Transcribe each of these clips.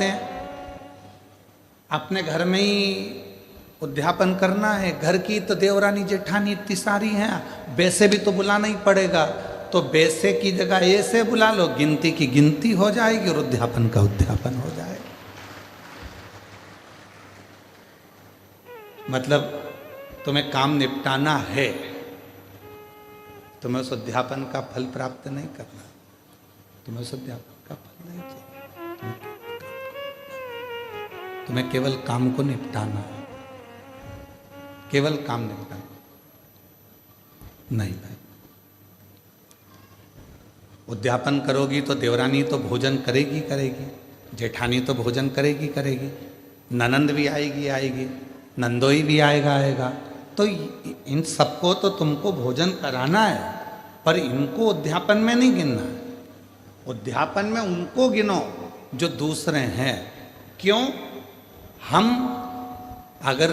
हैं, अपने घर में ही उद्यापन करना है। घर की तो देवरानी जेठानी इतनी सारी हैं, वैसे भी तो बुलाना ही पड़ेगा। तो वैसे की जगह ऐसे बुला लो, गिनती की गिनती हो जाएगी और उद्यापन का उद्यापन हो जाएगा। मतलब तुम्हें काम निपटाना है, तुम्हें उस उद्यापन का फल प्राप्त नहीं करना, तुम्हें उस उद्यापन का फल नहीं चाहिए, तुम्हें केवल काम को निपटाना है, केवल काम निपटाना नहीं भाई। उद्यापन करोगी तो देवरानी तो भोजन करेगी करेगी, जेठानी तो भोजन करेगी करेगी, ननंद भी आएगी, नंदोई भी आएगा। तो इन सबको तो तुमको भोजन कराना है, पर इनको उद्यापन में नहीं गिनना है। उद्यापन में उनको गिनो जो दूसरे हैं। क्यों? हम अगर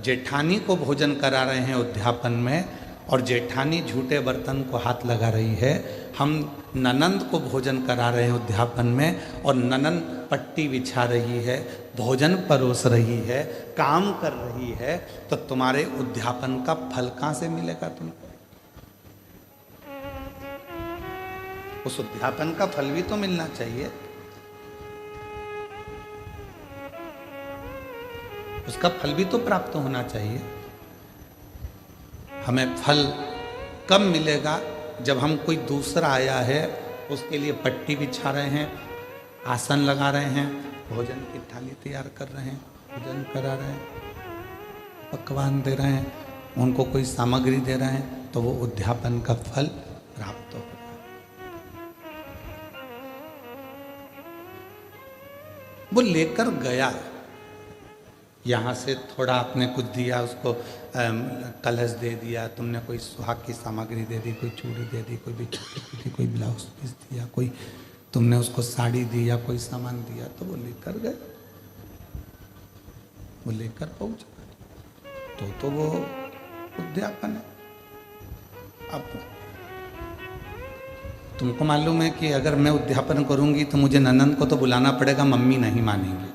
जेठानी को भोजन करा रहे हैं उद्यापन में और जेठानी झूठे बर्तन को हाथ लगा रही है, हम ननंद को भोजन करा रहे हैं उद्यापन में और ननंद पट्टी बिछा रही है, भोजन परोस रही है, काम कर रही है, तो तुम्हारे उद्यापन का फल कहां से मिलेगा तुमको? उस उद्यापन का फल भी तो मिलना चाहिए, उसका फल भी तो प्राप्त होना चाहिए। हमें फल कब मिलेगा? जब हम कोई दूसरा आया है उसके लिए पट्टी बिछा रहे हैं, आसन लगा रहे हैं, भोजन की थाली तैयार कर रहे हैं, भोजन करा रहे हैं, पकवान दे रहे हैं, उनको कोई सामग्री दे रहे हैं, तो वो उद्यापन का फल प्राप्त होगा। वो लेकर गया, यहाँ से थोड़ा आपने कुछ दिया, उसको कलश दे दिया, तुमने कोई सुहाग की सामग्री दे दी, कोई चूड़ी दे दी, कोई बिछुड़ी दी, कोई ब्लाउज पीस दिया, कोई तुमने उसको साड़ी दी या कोई सामान दिया, तो वो लेकर गए, वो लेकर पहुंचा, तो वो उद्यापन है। अब तुमको मालूम है कि अगर मैं उद्यापन करूंगी तो मुझे ननंद को तो बुलाना पड़ेगा, मम्मी नहीं मानेंगी।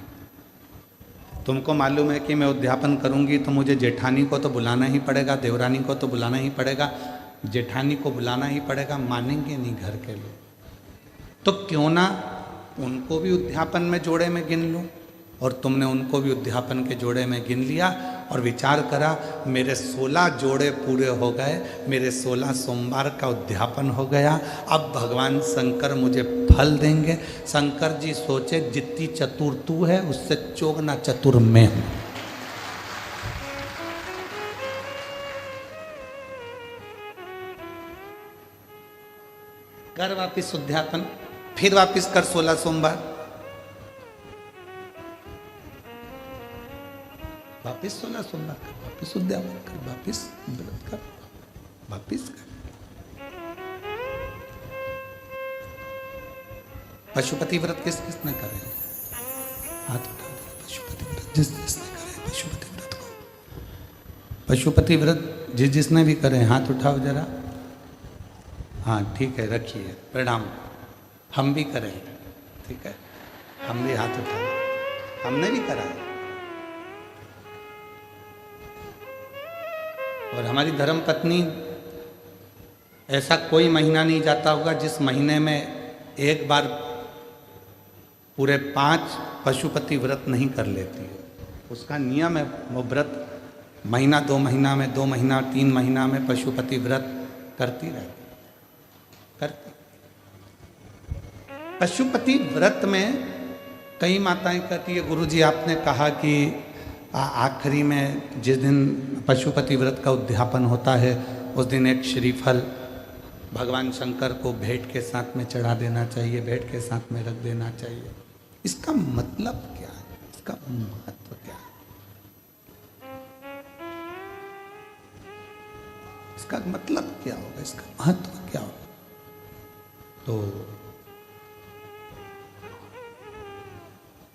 तुमको मालूम है कि मैं उद्यापन करूंगी तो मुझे जेठानी को तो बुलाना ही पड़ेगा, देवरानी को तो बुलाना ही पड़ेगा, जेठानी को बुलाना ही पड़ेगा, मानेंगे नहीं घर के लोग। तो क्यों ना उनको भी उद्यापन में जोड़े में गिन लूं, और तुमने उनको भी उद्यापन के जोड़े में गिन लिया और विचार करा, मेरे 16 जोड़े पूरे हो गए, मेरे 16 सोमवार का उद्यापन हो गया। अब भगवान शंकर मुझे फल देंगे। शंकर जी सोचे, जितनी चतुर तू है उससे चौगुना चतुर मैं हूं। कर वापिस उद्यापन, फिर वापिस कर 16 सोमवार, वापिस 16 सोमवार कर, वापिस उद्यापन कर, वापिस व्रत कर, वापिस कर। पशुपति व्रत किस किसने करे? हाथ उठा दो। पशुपति व्रत जिस जिसने करे पशुपति व्रत को, पशुपति व्रत जिस जिसने भी करे हाथ उठाओ जरा। हाँ ठीक है, रखिए, प्रणाम। हम भी करें, ठीक है, हम भी हाथ उठाए, हमने भी करा है। और हमारी धर्म पत्नी, ऐसा कोई महीना नहीं जाता होगा जिस महीने में एक बार पूरे 5 पशुपति व्रत नहीं कर लेती है। उसका नियम है, वो व्रत महीना 2 महीना में, 2 महीना 3 महीना में पशुपति व्रत करती रहती, करती। पशुपति व्रत में कई माताएं कहती है, गुरुजी आपने कहा कि आखिरी में जिस दिन पशुपति व्रत का उद्यापन होता है उस दिन एक श्रीफल भगवान शंकर को भेंट के साथ में चढ़ा देना चाहिए, भेंट के साथ में रख देना चाहिए। इसका मतलब क्या है? इसका महत्व क्या है? इसका मतलब क्या होगा? इसका महत्व क्या होगा? तो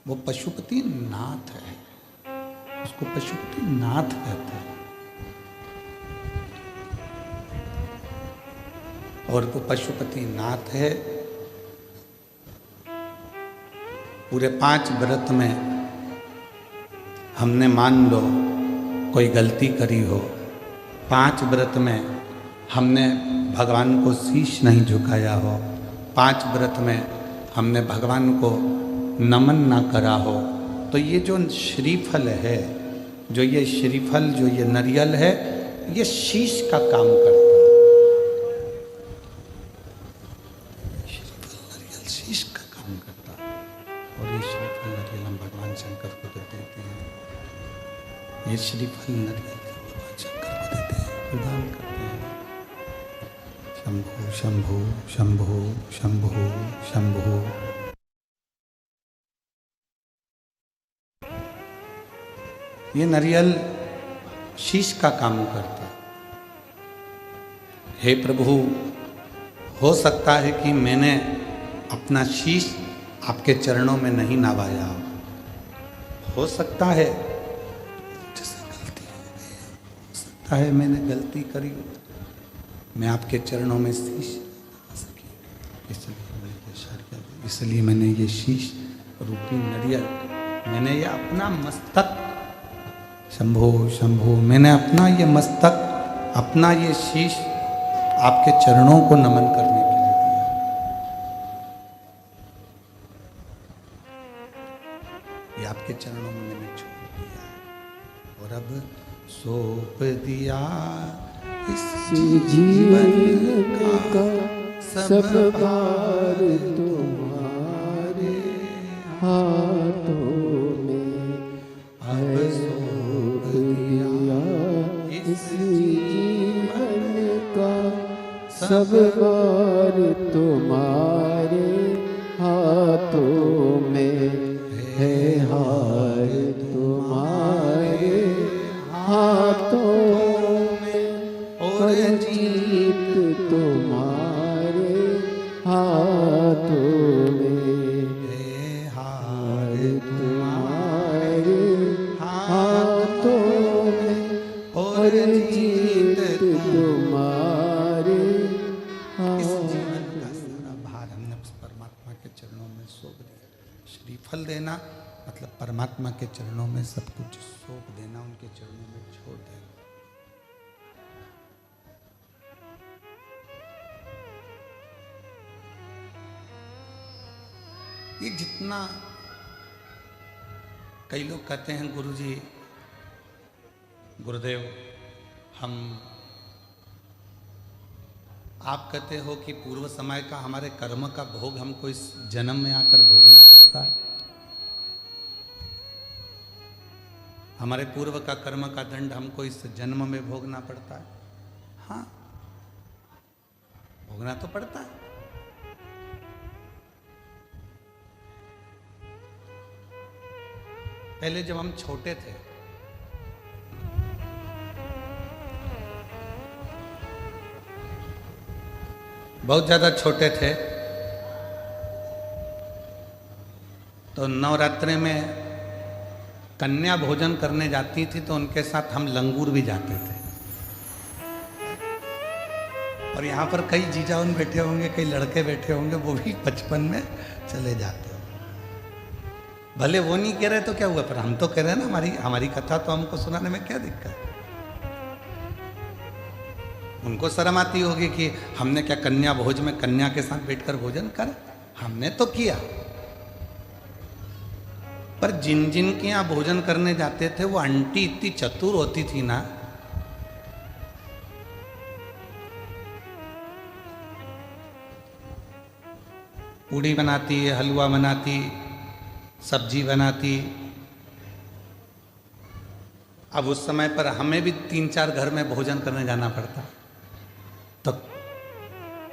वो पशुपति नाथ है, उसको पशुपति नाथ कहते हैं। और वो पशुपति नाथ है पूरे 5 व्रत में हमने मान लो कोई गलती करी हो, 5 व्रत में हमने भगवान को शीश नहीं झुकाया हो, 5 व्रत में हमने भगवान को नमन ना करा हो, तो ये जो श्रीफल है, जो ये श्रीफल, जो ये नारियल है, ये शीश का काम करता है। श्रीफल नारियल शीश का काम करता है। और ये श्रीफल नारियल हम भगवान शंकर को देते हैं। ये श्रीफल नारियल भगवान शंकर को देते हैं, प्रदान करते हैं। शंभु शंभु शंभु शंभु शंभु। ये नारियल शीश का काम करता। हे प्रभु, हो सकता है कि मैंने अपना शीश आपके चरणों में नहीं नवाया हो सकता है जैसे गलती हो गई, हो सकता है मैंने गलती करी, मैं आपके चरणों में शीश नवा सकी, इसलिए मैंने ये शीश रूपी नारियल, मैंने ये अपना मस्तक, शंभो शंभो, मैंने अपना ये मस्तक, अपना ये शीश आपके चरणों को नमन करने के लिए दिया। ये आपके चरणों में मैंने छोड़ दिया और अब सौंप दिया इस जीवन का सब भार तुम्हारे हाथों में। अब सौंप दिया इस जीवन का सब भार तुम्हारे हाथों में है, हार तुम्हारे हाथों में और जीत तुम्हारे हाथों में है, हार तुम्हारे हाथों में और जीत तुम्हारे। इस जीवन का सारा भार हमने परमात्मा के चरणों में सौंप दिया। श्रीफल देना मतलब परमात्मा के चरणों में सब कुछ सौंप देना, उनके चरणों में छोड़ देना। ये जितना, कई लोग कहते हैं गुरुजी, गुरुदेव, हम, आप कहते हो कि पूर्व समय का हमारे कर्म का भोग हमको इस जन्म में आकर भोगना पड़ता है, हमारे पूर्व का कर्म का दंड हमको इस जन्म में भोगना पड़ता है। हाँ, भोगना तो पड़ता है। पहले जब हम छोटे थे, बहुत ज्यादा छोटे थे, तो नवरात्रि में कन्या भोजन करने जाती थी तो उनके साथ हम लंगूर भी जाते थे। और यहाँ पर कई जीजाउन बैठे होंगे, कई लड़के बैठे होंगे, वो भी बचपन में चले जाते हो। भले वो नहीं कह रहे तो क्या हुआ, पर हम तो कह रहे हैं ना, हमारी कथा तो हमको सुनाने में क्या दिक्कत है। उनको शर्म आती होगी कि हमने क्या कन्या भोज में कन्या के साथ बैठकर भोजन कर, हमने तो किया। पर जिन जिन के यहाँ भोजन करने जाते थे वो आंटी इतनी चतुर होती थी ना, पूड़ी बनाती, हलवा बनाती, सब्जी बनाती। अब उस समय पर हमें भी 3-4 घर में भोजन करने जाना पड़ता, तो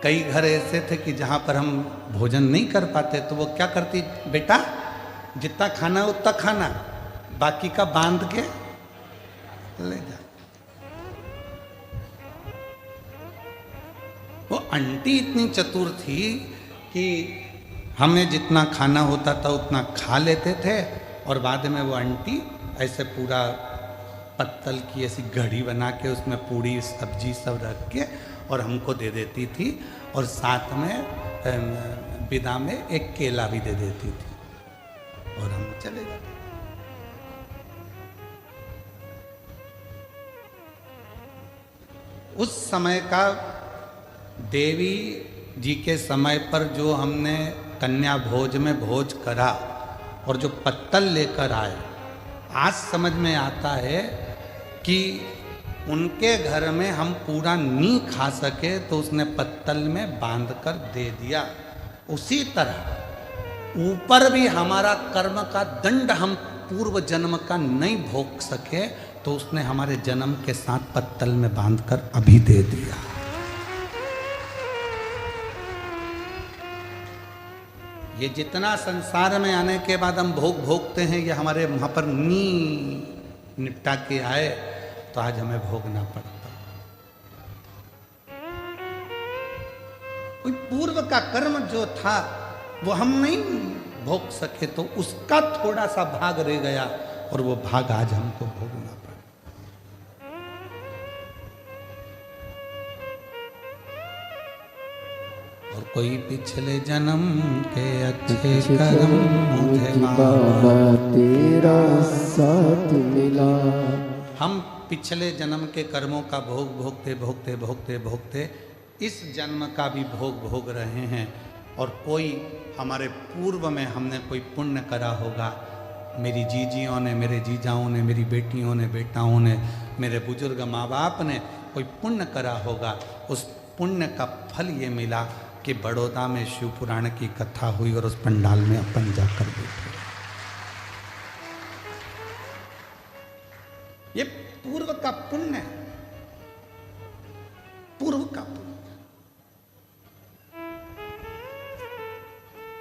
कई घर ऐसे थे कि जहाँ पर हम भोजन नहीं कर पाते तो वो क्या करती, बेटा जितना खाना उतना खाना, बाकी का बांध के ले जा। वो आंटी इतनी चतुर थी कि हमें जितना खाना होता था उतना खा लेते थे, और बाद में वो आंटी ऐसे पूरा पत्तल की ऐसी घड़ी बना के उसमें पूड़ी सब्जी सब रख के और हमको दे देती थी, और साथ में विदा में एक केला भी दे देती थी। और हम चले जाते। उस समय का देवी जी के समय पर जो हमने कन्या भोज में भोज करा और जो पत्तल लेकर आए, आज समझ में आता है कि उनके घर में हम पूरा नहीं खा सके तो उसने पत्तल में बांध कर दे दिया। उसी तरह ऊपर भी हमारा कर्म का दंड हम पूर्व जन्म का नहीं भोग सके तो उसने हमारे जन्म के साथ पत्तल में बांधकर अभी दे दिया। ये जितना संसार में आने के बाद हम भोग भोगते हैं, ये हमारे वहां पर नी निपटा के आए तो आज हमें भोगना पड़ता। कोई पूर्व का कर्म जो था वो हम नहीं भोग सके तो उसका थोड़ा सा भाग रह गया और वो भाग आज हमको भोगना पड़ा। और कोई पिछले जन्म के अच्छे कर्म मुझे बाबा तेरा साथ मिला। हम पिछले जन्म के कर्मों का भोग भोगते भोगते भोगते भोगते इस जन्म का भी भोग भोग रहे हैं। और कोई हमारे पूर्व में हमने कोई पुण्य करा होगा, मेरी जीजियों ने, मेरे जीजाओं ने, मेरी बेटियों ने, बेटाओं ने, मेरे बुजुर्ग माँ बाप ने कोई पुण्य करा होगा। उस पुण्य का फल ये मिला कि बड़ौदा में शिव पुराण की कथा हुई और उस पंडाल में अपन जाकर बैठे। ये पूर्व का पुण्य है, पूर्व का पुण्य।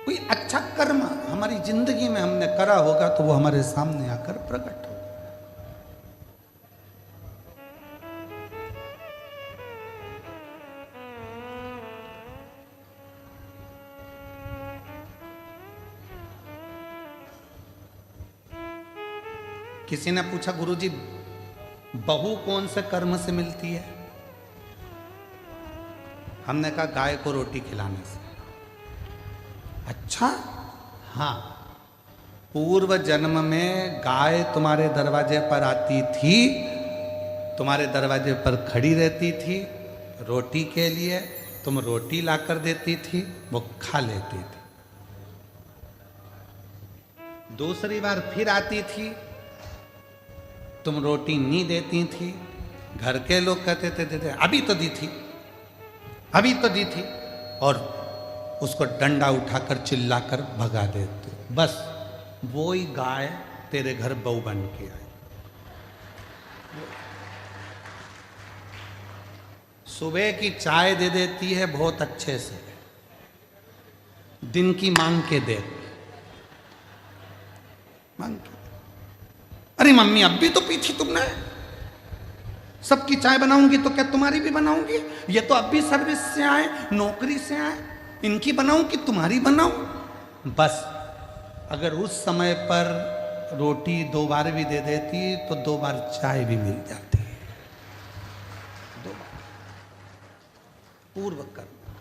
कोई अच्छा कर्म हमारी जिंदगी में हमने करा होगा तो वो हमारे सामने आकर प्रकट होगा। किसी ने पूछा, गुरुजी बहू कौन से कर्म से मिलती है? हमने कहा गाय को रोटी खिलाने से। अच्छा, हाँ, पूर्व जन्म में गाय तुम्हारे दरवाजे पर आती थी, तुम्हारे दरवाजे पर खड़ी रहती थी रोटी के लिए, तुम रोटी लाकर देती थी, वो खा लेती थी। दूसरी बार फिर आती थी, तुम रोटी नहीं देती थी, घर के लोग कहते थे अभी तो दी थी, अभी तो दी थी, और उसको डंडा उठाकर चिल्लाकर भगा देते। बस वो ही गाय तेरे घर बहू बन के आई। सुबह की चाय दे देती है बहुत अच्छे से, दिन की मांग के दे, मांग के। अरे मम्मी अब भी तो पी थी तुमने, सबकी चाय बनाऊंगी तो क्या तुम्हारी भी बनाऊंगी? ये तो अब भी सर्विस से आए, नौकरी से आए, इनकी बनाऊं कि तुम्हारी बनाऊं? बस अगर उस समय पर रोटी 2 बार भी दे देती तो 2 बार चाय भी मिल जाती। 2 बार पूर्व कर्म,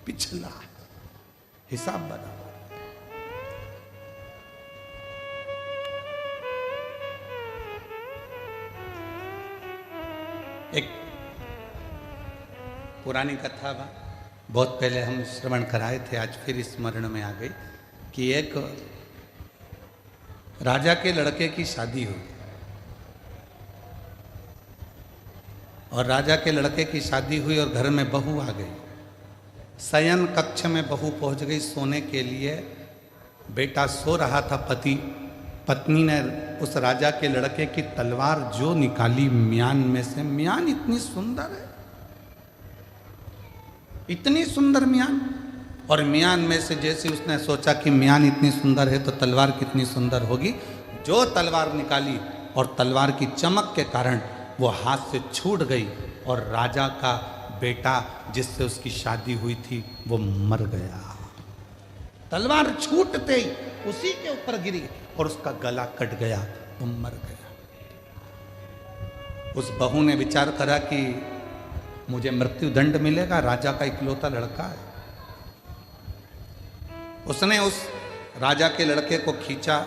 पिछला हिसाब बराबर। एक पुरानी कथा बा, बहुत पहले हम श्रवण कराए थे, आज फिर स्मरण में आ गई कि एक राजा के लड़के की शादी हुई और राजा के लड़के की शादी हुई और घर में बहू आ गई। शयन कक्ष में बहू पहुंच गई सोने के लिए। बेटा सो रहा था, पत्नी ने उस राजा के लड़के की तलवार जो निकाली म्यान में से, म्यान इतनी सुंदर है, इतनी सुंदर म्यान, और म्यान में से जैसे उसने सोचा कि म्यान इतनी सुंदर है तो तलवार कितनी सुंदर होगी, जो तलवार निकाली और तलवार की चमक के कारण वो हाथ से छूट गई और राजा का बेटा जिससे उसकी शादी हुई थी वो मर गया। तलवार छूटते ही उसी के ऊपर गिरी और उसका गला कट गया, वो मर गया। उस बहू ने विचार करा कि मुझे मृत्यु दंड मिलेगा, राजा का इकलौता लड़का है। उसने उस राजा के लड़के को खींचा,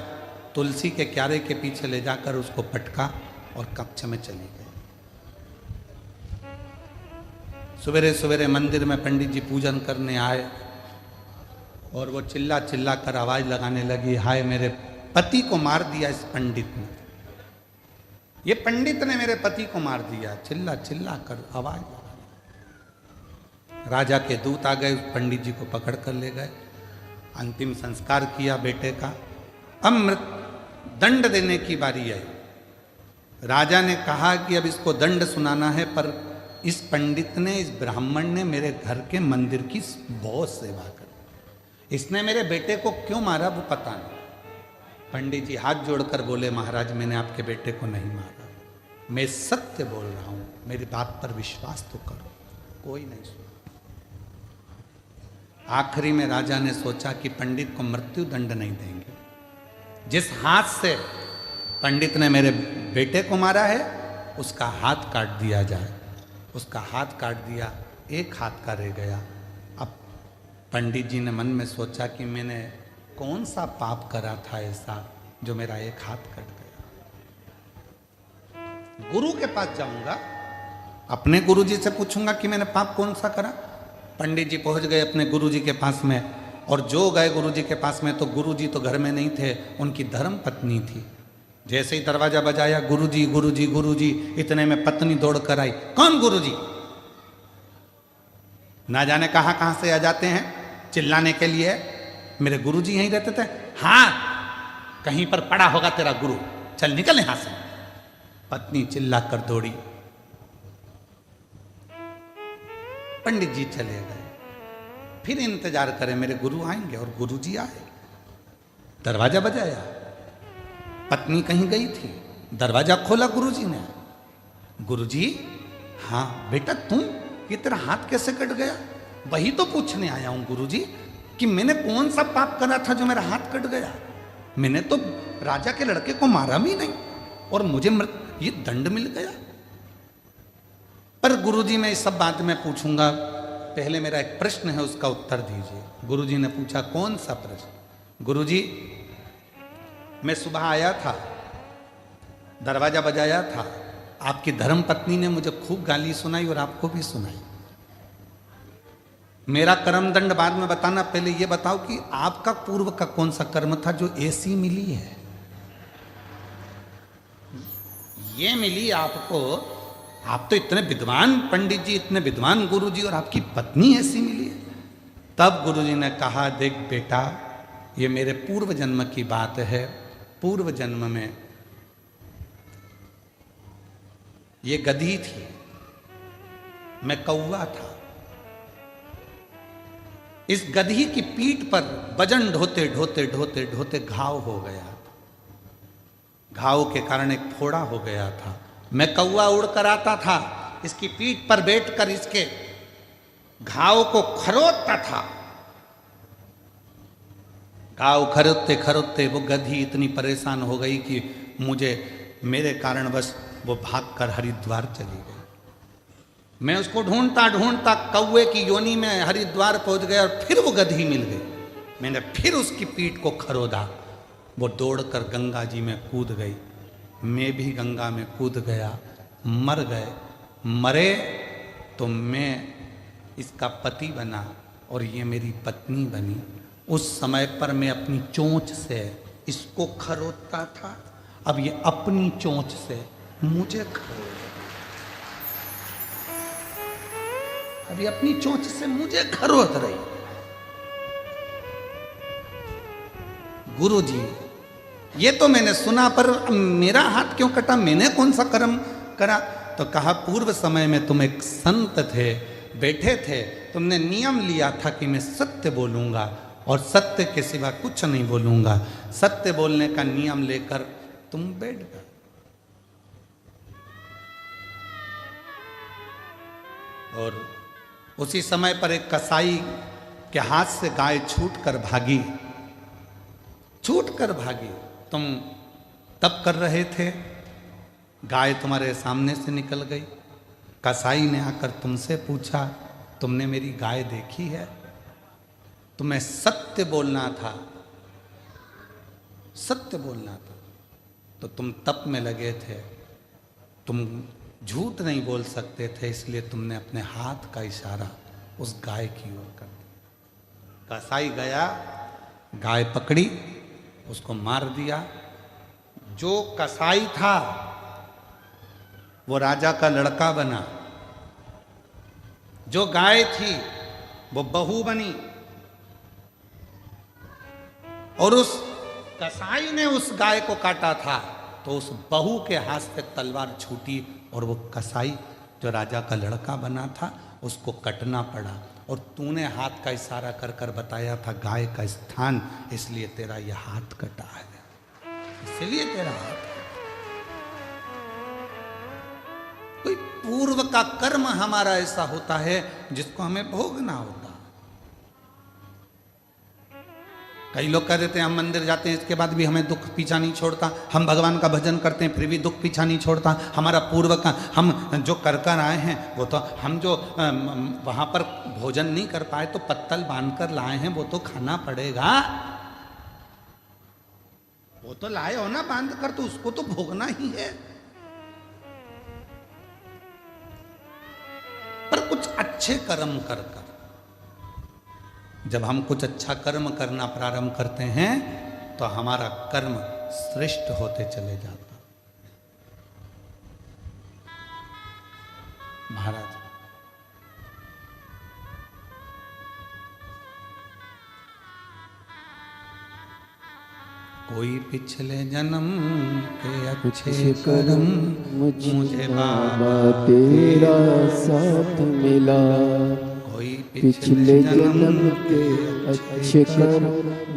तुलसी के क्यारे के पीछे ले जाकर उसको पटका और कक्ष में चली गई। सवेरे सवेरे मंदिर में पंडित जी पूजन करने आए और वो चिल्ला चिल्ला कर आवाज लगाने लगी, हाय मेरे पति को मार दिया इस पंडित ने, ये पंडित ने मेरे पति को मार दिया, चिल्ला चिल्ला कर आवाज लगा। राजा के दूत आ गए, पंडित जी को पकड़ कर ले गए, अंतिम संस्कार किया बेटे का। अब दंड देने की बारी आई। राजा ने कहा कि अब इसको दंड सुनाना है, पर इस पंडित ने, इस ब्राह्मण ने मेरे घर के मंदिर की बहुत सेवा करी, इसने मेरे बेटे को क्यों मारा वो पता नहीं। पंडित जी हाथ जोड़कर बोले, महाराज मैंने आपके बेटे को नहीं मारा, मैं सत्य बोल रहा हूं, मेरी बात पर विश्वास तो करो। कोई नहीं सुना। आखिरी में राजा ने सोचा कि पंडित को मृत्यु दंड नहीं देंगे, जिस हाथ से पंडित ने मेरे बेटे को मारा है उसका हाथ काट दिया जाए। उसका हाथ काट दिया, एक हाथ का रह गया। अब पंडित जी ने मन में सोचा कि मैंने कौन सा पाप करा था ऐसा जो मेरा एक हाथ कट गया। गुरु के पास जाऊंगा, अपने गुरु जी से पूछूंगा कि मैंने पाप कौन सा करा। पंडित जी पहुंच गए अपने गुरु जी के पास में, और जो गए गुरु जी के पास में तो गुरु जी तो घर में नहीं थे, उनकी धर्म पत्नी थी। जैसे ही दरवाजा बजाया, गुरु जी गुरु जी गुरु जी, इतने में पत्नी दौड़ कर आई। कौन गुरु जी? ना जाने कहां से आ जाते हैं चिल्लाने के लिए। मेरे गुरु जी यहीं रहते थे। हाँ, कहीं पर पड़ा होगा तेरा गुरु, चल निकल यहां से। पत्नी चिल्ला कर दौड़ी। पंडित जी चले गए। फिर इंतजार करें मेरे गुरु आएंगे, और गुरु जी आए। दरवाजा बजाया, पत्नी कहीं गई थी, दरवाजा खोला गुरु जी ने। गुरु जी, हाँ बेटा तुम, ये तेरा हाथ कैसे कट गया? वही तो पूछने आया हूं गुरु जी कि मैंने कौन सा पाप करा था जो मेरा हाथ कट गया। मैंने तो राजा के लड़के को मारा भी नहीं, और मुझे ये दंड मिल गया। पर गुरुजी मैं इस सब बात में पूछूंगा, पहले मेरा एक प्रश्न है उसका उत्तर दीजिए। गुरुजी ने पूछा, कौन सा प्रश्न? गुरुजी, मैं सुबह आया था, दरवाजा बजाया था, आपकी धर्म पत्नी ने मुझे खूब गाली सुनाई और आपको भी सुनाई। मेरा कर्म दंड बाद में बताना, पहले ये बताओ कि आपका पूर्व का कौन सा कर्म था जो ऐसी मिली है? ये मिली आपको, आप तो इतने विद्वान पंडित जी, इतने विद्वान गुरु जी, और आपकी पत्नी ऐसी मिली है। तब गुरु जी ने कहा, देख बेटा, ये मेरे पूर्व जन्म की बात है। पूर्व जन्म में ये गधी थी, मैं कौवा था। इस गधी की पीठ पर वजन ढोते ढोते ढोते ढोते घाव हो गया था। घाव के कारण एक फोड़ा हो गया था। मैं कौवा उड़कर आता था, इसकी पीठ पर बैठकर इसके घाव को खरोदता था। घाव खरोदते खरोदते वो गधी इतनी परेशान हो गई कि मुझे, मेरे कारणवश वो भागकर हरिद्वार चली गई। मैं उसको ढूंढता ढूंढता कौवे की योनि में हरिद्वार पहुंच गया, और फिर वो गधी मिल गई। मैंने फिर उसकी पीठ को खरोदा, वो दौड़कर गंगा जी में कूद गई। मैं भी गंगा में कूद गया, मर गए। मरे तो मैं इसका पति बना और ये मेरी पत्नी बनी। उस समय पर मैं अपनी चोंच से इसको खरोदता था, अब ये अपनी चोंच से मुझे खरोद, अभी अपनी चोंच से मुझे खरोद रही। गुरुजी, ये तो मैंने सुना, पर मेरा हाथ क्यों कटा? मैंने कौन सा कर्म करा? तो कहा, पूर्व समय में तुम एक संत थे, बैठे थे, तुमने नियम लिया था कि मैं सत्य बोलूंगा और सत्य के सिवा कुछ नहीं बोलूंगा। सत्य बोलने का नियम लेकर तुम बैठ गए। और उसी समय पर एक कसाई के हाथ से गाय छूटकर भागी, छूटकर भागी। तुम तप कर रहे थे, गाय तुम्हारे सामने से निकल गई। कसाई ने आकर तुमसे पूछा, तुमने मेरी गाय देखी है? तुम्हें सत्य बोलना था, सत्य बोलना था। तो तुम तप में लगे थे, तुम झूठ नहीं बोल सकते थे, इसलिए तुमने अपने हाथ का इशारा उस गाय की ओर कर दिया। कसाई गया, गाय पकड़ी, उसको मार दिया। जो कसाई था वो राजा का लड़का बना, जो गाय थी वो बहू बनी, और उस कसाई ने उस गाय को काटा था तो उस बहू के हाथ से तलवार छूटी और वो कसाई जो राजा का लड़का बना था उसको कटना पड़ा। और तूने हाथ का इशारा कर कर बताया था गाय का स्थान, इसलिए तेरा यह हाथ कटा है, इसलिए तेरा हाथ। कोई पूर्व का कर्म हमारा ऐसा होता है जिसको हमें भोगना होता। कई लोग कह देते हैं हम मंदिर जाते हैं इसके बाद भी हमें दुख पीछा नहीं छोड़ता, हम भगवान का भजन करते हैं फिर भी दुख पीछा नहीं छोड़ता। हमारा पूर्व का हम जो कर कर आए हैं वो तो हम जो वहां पर भोजन नहीं कर पाए तो पत्तल बांध कर लाए हैं, वो तो खाना पड़ेगा। वो तो लाए हो ना बांध कर, तो उसको तो भोगना ही है। पर कुछ अच्छे कर्म कर कर, जब हम कुछ अच्छा कर्म करना प्रारंभ करते हैं तो हमारा कर्म श्रेष्ठ होते चले जाता। महाराज कोई पिछले जन्म के अच्छे कर्म मुझे बाबा तेरा साथ मिला, कोई पिछले जन्म के अच्छे कर्म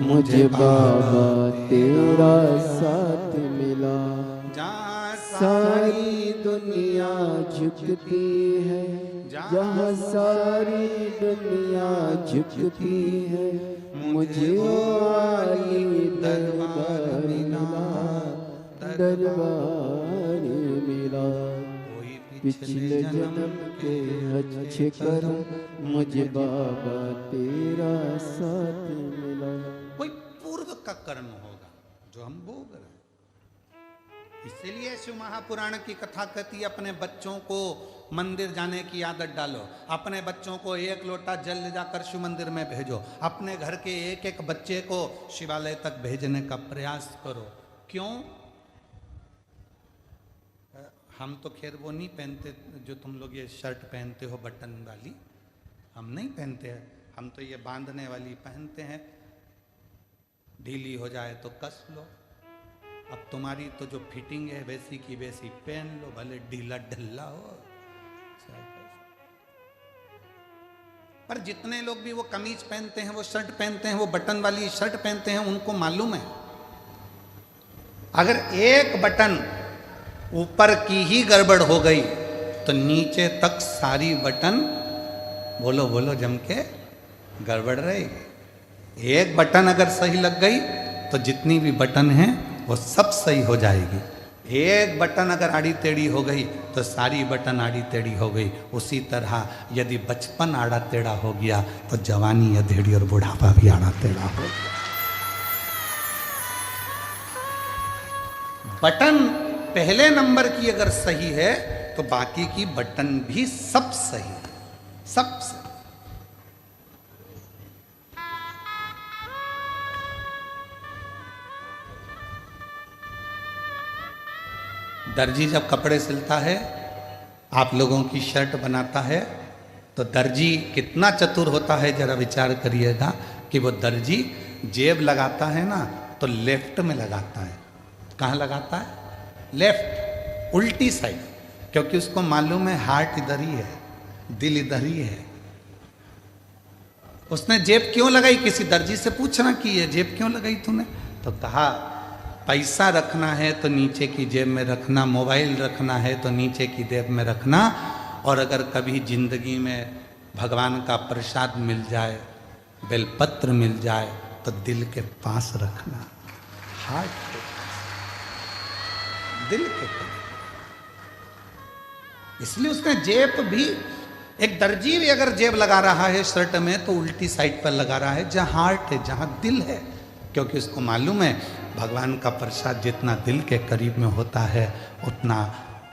मुझे बाबा तेरा साथ मिला। जहाँ सारी दुनिया झुकती है, जहाँ सारी दुनिया झुकती है, मुझे वाली दरबार मिला, दरबार मिला। पिछले जन्म के अच्छे कर्म मुझे बाबा तेरा साथ मिला। कोई पूर्व का कर्म होगा जो हम भोग रहे हैं। इसीलिए शिव महापुराण की कथा कहती है अपने बच्चों को मंदिर जाने की आदत डालो, अपने बच्चों को एक लोटा जल ले जाकर शिव मंदिर में भेजो, अपने घर के एक एक बच्चे को शिवालय तक भेजने का प्रयास करो। क्यों? हम तो खैर वो नहीं पहनते जो तुम लोग ये शर्ट पहनते हो बटन वाली, हम नहीं पहनते हैं। हम तो ये बांधने वाली पहनते हैं, ढीली हो जाए तो कस लो। अब तुम्हारी तो जो फिटिंग है वैसी की वैसी पहन लो, भले ढीला ढल्ला हो। पर जितने लोग भी वो कमीज पहनते हैं, वो शर्ट पहनते हैं, वो बटन वाली शर्ट पहनते हैं, उनको मालूम है अगर एक बटन ऊपर की ही गड़बड़ हो गई तो नीचे तक सारी बटन बोलो बोलो जम के गड़बड़ रहेगी। एक बटन अगर सही लग गई तो जितनी भी बटन है वो सब सही हो जाएगी। एक बटन अगर आड़ी टेढ़ी हो गई तो सारी बटन आड़ी टेढ़ी हो गई। उसी तरह यदि बचपन आड़ा टेढ़ा हो गया तो जवानी अधेड़ी और बुढ़ापा भी आड़ा टेढ़ा हो गया। बटन पहले नंबर की अगर सही है तो बाकी की बटन भी सब सही है, सब सही। दर्जी जब कपड़े सिलता है, आप लोगों की शर्ट बनाता है, तो दर्जी कितना चतुर होता है जरा विचार करिएगा कि वो दर्जी जेब लगाता है ना तो लेफ्ट में लगाता है। कहाँ लगाता है? लेफ्ट, उल्टी साइड, क्योंकि उसको मालूम है हार्ट इधर ही है, दिल इधर ही है। उसने जेब क्यों लगाई? किसी दर्जी से पूछना कि ये जेब क्यों लगाई तूने? तो कहा पैसा रखना है तो नीचे की जेब में रखना, मोबाइल रखना है तो नीचे की जेब में रखना, और अगर कभी जिंदगी में भगवान का प्रसाद मिल जाए, बेलपत्र मिल जाए तो दिल के पास रखना, हार्ट के पास, दिल के पास। इसलिए उसने जेब भी, एक दर्जी भी अगर जेब लगा रहा है शर्ट में तो उल्टी साइड पर लगा रहा है जहां हार्ट है, जहां दिल है, क्योंकि इसको मालूम है भगवान का प्रसाद जितना दिल के करीब में होता है उतना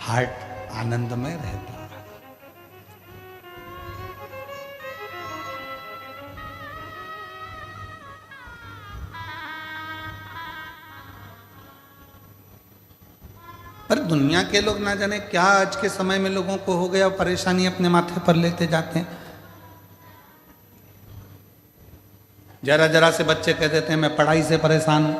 हार्ट आनंद में रहता है। पर दुनिया के लोग ना जाने क्या आज के समय में लोगों को हो गया, परेशानी अपने माथे पर लेते जाते हैं। जरा जरा से बच्चे कह देते हैं मैं पढ़ाई से परेशान हूं।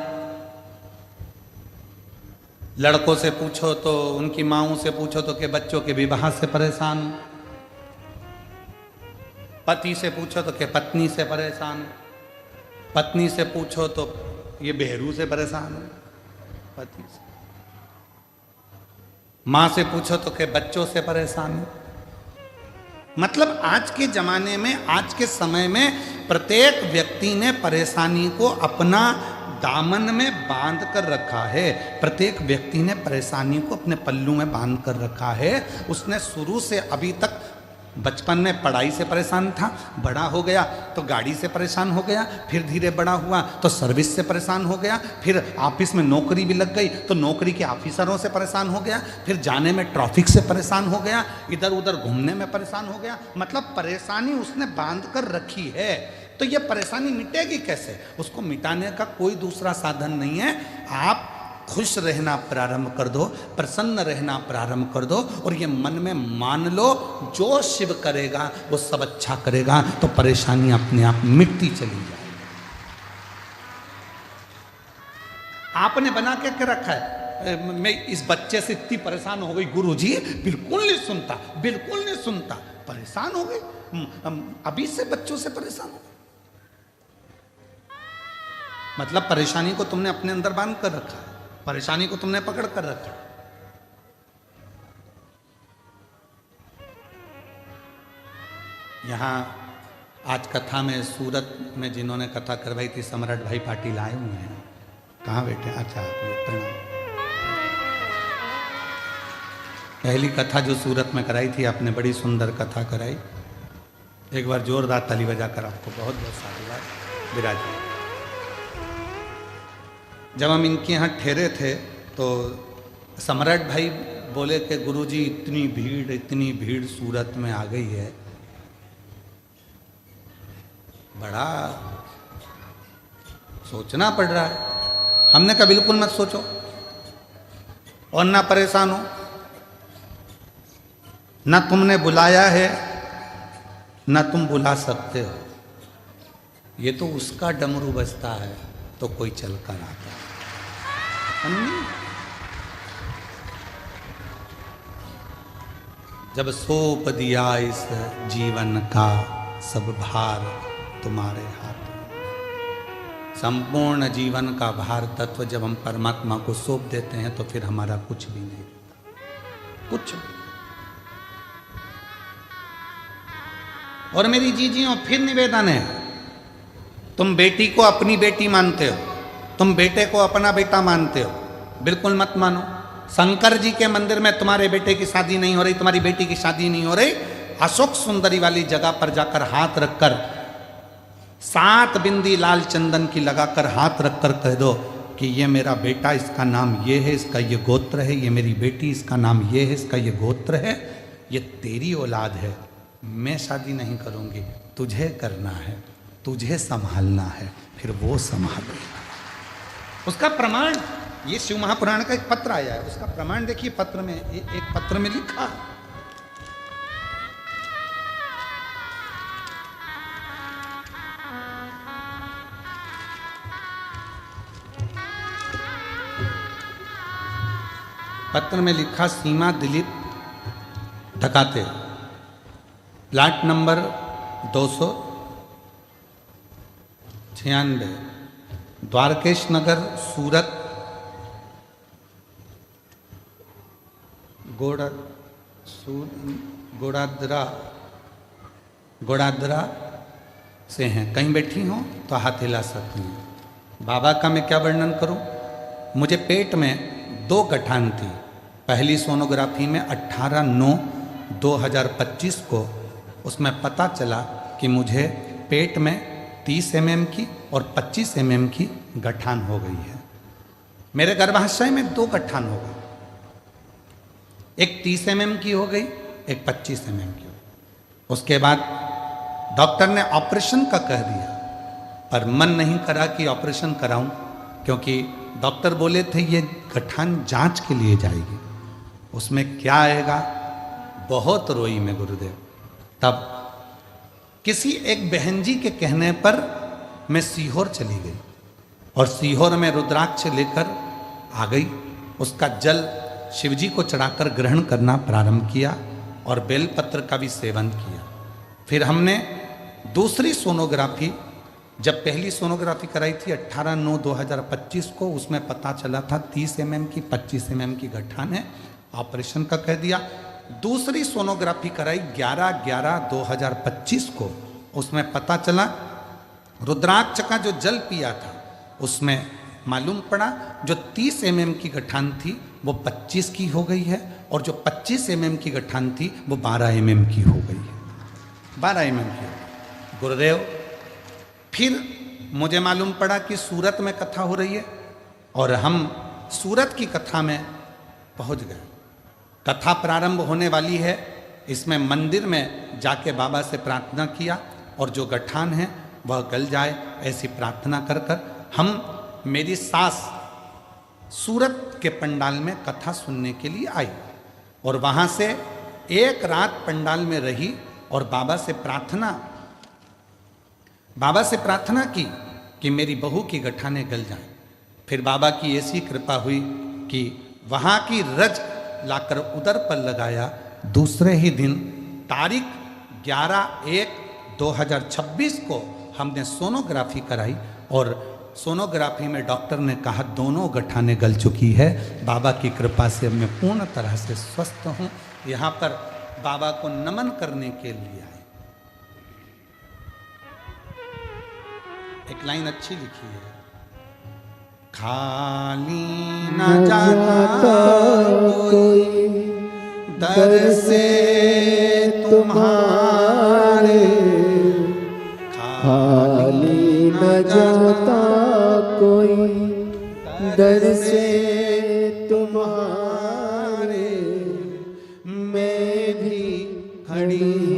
लड़कों से पूछो तो उनकी माओं से पूछो तो कि बच्चों के विवाह से परेशान हूं। पति से पूछो तो कि पत्नी से परेशान हूं। पत्नी से पूछो तो ये बेहरू से परेशान हूं। पति से मां से पूछो तो कि बच्चों से परेशान हूं। मतलब आज के जमाने में, आज के समय में प्रत्येक व्यक्ति ने परेशानी को अपना दामन में बांध कर रखा है। प्रत्येक व्यक्ति ने परेशानी को अपने पल्लू में बांध कर रखा है। उसने शुरू से अभी तक, बचपन में पढ़ाई से परेशान था, बड़ा हो गया तो गाड़ी से परेशान हो गया, फिर धीरे बड़ा हुआ तो सर्विस से परेशान हो गया, फिर ऑफिस में नौकरी भी लग गई तो नौकरी के ऑफिसरों से परेशान हो गया, फिर जाने में ट्रैफिक से परेशान हो गया, इधर उधर घूमने में परेशान हो गया। मतलब परेशानी उसने बांध कर रखी है। तो ये परेशानी मिटेगी कैसे? उसको मिटाने का कोई दूसरा साधन नहीं है। आप खुश रहना प्रारंभ कर दो, प्रसन्न रहना प्रारंभ कर दो और ये मन में मान लो जो शिव करेगा वो सब अच्छा करेगा, तो परेशानी अपने आप मिटती चली जाए। आपने बना के रखा है मैं इस बच्चे से इतनी परेशान हो गई गुरुजी, बिल्कुल नहीं सुनता, बिल्कुल नहीं सुनता। परेशान हो गए, अभी से बच्चों से परेशान हो गए। मतलब परेशानी को तुमने अपने अंदर बांध कर रखा है, परेशानी को तुमने पकड़ कर रखा। यहां आज कथा में सूरत में जिन्होंने कथा करवाई थी सम्राट भाई पाटिल आए हुए हैं। कहाँ बैठे? अच्छा, प्रणाम। पहली कथा जो सूरत में कराई थी आपने, बड़ी सुंदर कथा कराई। एक बार जोरदार ताली बजाकर आपको बहुत बहुत साधुवाद। विराज जब हम इनके यहाँ ठहरे थे तो सम्राट भाई बोले कि गुरुजी इतनी भीड़ सूरत में आ गई है, बड़ा सोचना पड़ रहा है। हमने कहा बिल्कुल मत सोचो और ना परेशान हो, ना तुमने बुलाया है ना तुम बुला सकते हो। ये तो उसका डमरू बजता है तो कोई चल कर आता है। जब सौंप दिया इस जीवन का सब भार तुम्हारे हाथ में। संपूर्ण जीवन का भार तत्व जब हम परमात्मा को सौंप देते हैं तो फिर हमारा कुछ भी नहीं रहता, कुछ भी। और मेरी जीजियों, फिर निवेदन है, तुम बेटी को अपनी बेटी मानते हो, तुम बेटे को अपना बेटा मानते हो, बिल्कुल मत मानो। शंकर जी के मंदिर में तुम्हारे बेटे की शादी नहीं हो रही, तुम्हारी बेटी की शादी नहीं हो रही, अशोक सुंदरी वाली जगह पर जाकर हाथ रखकर 7 बिंदी लाल चंदन की लगाकर हाथ रखकर कह दो कि ये मेरा बेटा, इसका नाम ये है, इसका ये गोत्र है, ये मेरी बेटी, इसका नाम ये है, इसका ये गोत्र है, ये तेरी औलाद है। मैं शादी नहीं करूंगी, तुझे करना है, तुझे संभालना है, फिर वो संभालेगा। उसका प्रमाण ये शिव महापुराण का एक पत्र आया है, उसका प्रमाण देखिए। पत्र में एक पत्र में लिखा, पत्र में लिखा, सीमा दिलीप ढकाते, प्लाट नंबर 296, द्वारकेश नगर, सूरत, गोड़ादरा से हैं। कहीं बैठी हो तो हाथ हिला सकती हैं। बाबा का मैं क्या वर्णन करूं? मुझे पेट में 2 गठान थी। पहली सोनोग्राफी में 18/9/2025 को उसमें पता चला कि मुझे पेट में 30 mm की और 25 mm की गठान हो गई है। मेरे गर्भाशय में 2 गठान हो गए, एक 30 mm की हो गई, एक 25 mm की हो गई। उसके बाद डॉक्टर ने ऑपरेशन का कह दिया, पर मन नहीं करा कि ऑपरेशन कराऊं, क्योंकि डॉक्टर बोले थे ये गठान जांच के लिए जाएगी, उसमें क्या आएगा। बहुत रोई मैं गुरुदेव। तब किसी एक बहन जी के कहने पर मैं सीहोर चली गई और सीहोर में रुद्राक्ष लेकर आ गई। उसका जल शिवजी को चढ़ाकर ग्रहण करना प्रारंभ किया और बेलपत्र का भी सेवन किया। फिर हमने दूसरी सोनोग्राफी, जब पहली सोनोग्राफी कराई थी 18/9/2025 को, उसमें पता चला था 30 mm की 25 mm की गठान है, ऑपरेशन का कह दिया। दूसरी सोनोग्राफी कराई 11/11/2025 को, उसमें पता चला रुद्राक्ष का जो जल पिया था उसमें मालूम पड़ा जो 30 mm की गठान थी वो 25 की हो गई है, और जो 25 mm की गठान थी वो 12 mm की हो गई है। 12 mm की। गुरुदेव, फिर मुझे मालूम पड़ा कि सूरत में कथा हो रही है और हम सूरत की कथा में पहुंच गए। कथा प्रारंभ होने वाली है, इसमें मंदिर में जाके बाबा से प्रार्थना किया और जो गठान है वह गल जाए, ऐसी प्रार्थना कर कर हम, मेरी सास सूरत के पंडाल में कथा सुनने के लिए आई और वहाँ से एक रात पंडाल में रही और बाबा से प्रार्थना की कि मेरी बहू की गठाने गल जाएं। फिर बाबा की ऐसी कृपा हुई कि वहाँ की रज लाकर उदर पर लगाया। दूसरे ही दिन तारीख 11/1/2026 को हमने सोनोग्राफी कराई और सोनोग्राफी में डॉक्टर ने कहा दोनों गठाने गल चुकी है। बाबा की कृपा से मैं पूर्ण तरह से स्वस्थ हूँ। यहाँ पर बाबा को नमन करने के लिए आए। एक लाइन अच्छी लिखी है, खाली न जाता कोई दर से तुम्हारे, खाली न जाता कोई दर से तुम्हारे, मैं भी खड़ी